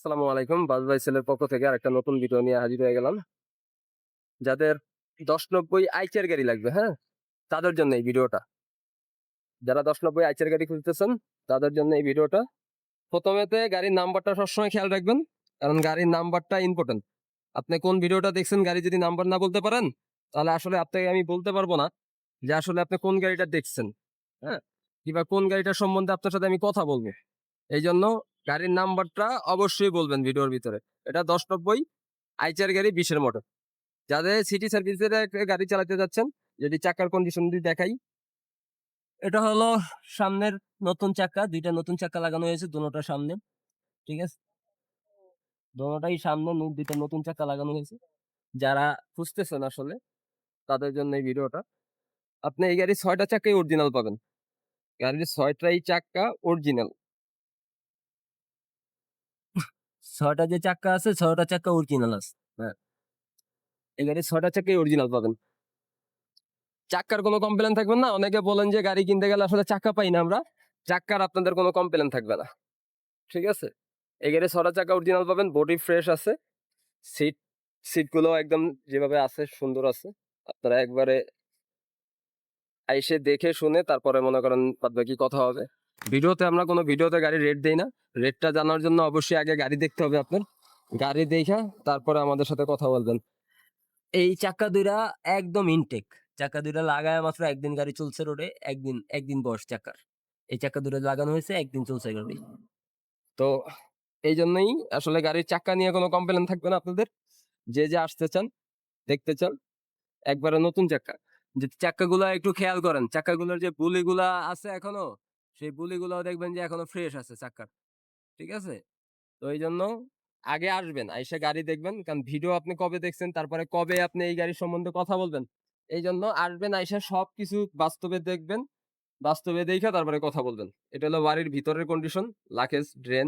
আসসালামু আলাইকুম। বাজ ভাই সেলের পক্ষ থেকে আরেকটা নতুন ভিডিও নিয়ে হাজির হয়ে গেলাম। যাদের ১০-৯০ আইচার গাড়ি লাগবে, হ্যাঁ? তাদের জন্য এই ভিডিওটা। যারা ১০-৯০ আইচার গাড়ি খুঁজতেছেন, তাদের জন্য এই ভিডিওটা। প্রথমেতে গাড়ির নাম্বারটা সবসময় খেয়াল রাখবেন। কারণ গাড়ির নাম্বারটা ইম্পোর্টেন্ট। আপনি কোন ভিডিওটা দেখছেন গাড়ি যদি নাম্বার না বলতে পারেন, তাহলে আসলে আপনাকে আমি বলতে পারব না যে আসলে আপনি কোন গাড়িটা দেখছেন, হ্যাঁ? কিংবা কোন গাড়িটার সম্বন্ধে আপনার সাথে আমি কথা বলব। এইজন্য গাড়ির নাম্বারটা অবশ্যই বলবেন ভিডিওর ভিতরে। এটা ১০-৯০ আইচার গাড়ি ২০ এর মডেল। যাদের সিটি সার্ভিসের একটা গাড়ি চালাতে যাচ্ছেন, যদি চাকার কন্ডিশন যদি দেখাই, এটা হলো সামনের নতুন চাক্কা, ২ টা নতুন চাক্কা লাগানো হয়েছে দোনোটার সামনে। ঠিক আছে? দোনোটাই সামনে ২ টা নতুন চাক্কা লাগানো হয়েছে। যারা খুঁজতেছেন আসলে তাদের জন্য এই ভিডিওটা। আপনি এই গাড়ির ৬ টা চাক্কাই অরিজিনাল পাবেন। গাড়ির ৬ টাই চাক্কা অরিজিনাল। ৬ টা যে চাক্কা আছে ৬ টা চাক্কা অরিজিনাল আছে। হ্যাঁ, এই গাড়ির ৬ টা চাক্কাই অরিজিনাল পাবেন। চাক্কার কোনো কমপ্লেন থাকবে না। অনেকে বলেন যে গাড়ি কিনতে গেলে আসলে চাক্কা পাই না আমরা। চাক্কার আপনাদের কোনো কমপ্লেন থাকবে না। ঠিক আছে? এই গাড়ির ৬ টা চাক্কা অরিজিনাল পাবেন। বডি ফ্রেশ আছে। সিট সিটগুলো একদম যেভাবে আছে সুন্দর আছে। আপনারা একবারে আইসে দেখে শুনে তারপরে মনে করেন বাদবাকি কথা হবে। ভিডিওতে গাড়ির রেট দেই না। রেটটা জানার জন্য অবশ্যই আগে গাড়ি দেখতে হবে আপনার। গাড়ি দেইখা তারপরে আমাদের সাথে কথা বলবেন। এই চাক্কা ২ টা একদম ইনটেক। চাক্কা ২ টা লাগায়া মাত্র ১ দিন গাড়ি চলছে রোডে। ১ দিন বয়স চাক্কার। এই চাক্কা ২ টা লাগানো হয়েছে ১ দিন চলছে গাড়ি। তো এইজন্যই আসলে গাড়ির চাক্কা নিয়ে কোনো কমপ্লেন থাকবে না আপনাদের। যে আসতে চান, দেখতে চান, একবারে নতুন চাক্কা। যে চাক্কাগুলা একটু খেয়াল করেন। চাক্কাগুলোর যে বুলিগুলা আছে এখনো, সেই বুলিগুলাও দেখবেন যে এখনো ফ্রেশ আছে চাক্কার। ঠিক আছে? তো এইজন্য আগে আসবেন, আইসা গাড়ি দেখবেন। কারণ ভিডিও আপনি কবে দেখছেন, তারপরে কবে আপনি এই গাড়ির সম্বন্ধে কথা বলবেন। এইজন্য আসবেন, আইসা সবকিছু বাস্তবে দেখবেন। বাস্তবে দেইখা তারপরে কথা বলবেন। এটা হলো বাড়ির ভিতরের কন্ডিশন, লাকেজ, ড্রেন।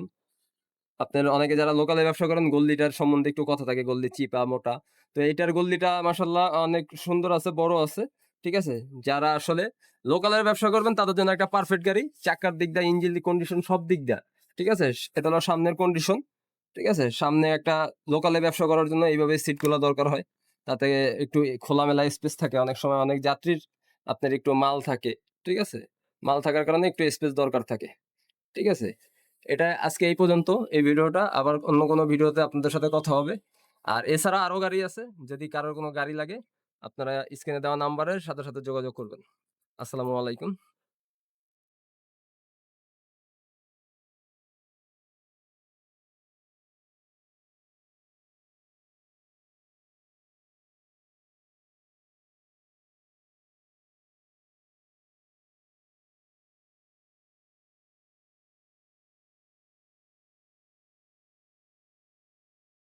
আপনার অনেকে যারা লোকালে ব্যবসা করেন গল্লিটার সম্বন্ধে একটু কথা থাকে, গল্লি চিপা, মোটা। তো এইটার গল্লিটা মাশাআল্লাহ অনেক সুন্দর আছে, বড় আছে। ঠিক আছে? যারা আসলে লোকালের ব্যবসা করবেন তাদের জন্য একটা পারফেক্ট গাড়ি। চাক্কার দিক দিয়ে, ইঞ্জিন কন্ডিশন সব দিক দিয়ে। ঠিক আছে? এটা হলো সামনের কন্ডিশন। ঠিক আছে? সামনে একটা লোকালে ব্যবসা করার জন্য এইভাবে সিটগুলা দরকার হয়। তাতে একটু খোলামেলা স্পেস থাকে। অনেক সময় অনেক যাত্রীর আপনার একটু মাল থাকে। ঠিক আছে? মাল থাকার কারণে একটু স্পেস দরকার থাকে। ঠিক আছে? এটা আজকে এই পর্যন্ত এই ভিডিওটা। আবার অন্য কোনো ভিডিওতে আপনাদের সাথে কথা হবে। আর এছাড়া আরো গাড়ি আছে। যদি কারোর কোনো গাড়ি লাগে আপনারা স্ক্রিনে দেওয়া নাম্বারের সাথে যোগাযোগ করবেন। আসসালামু আলাইকুম।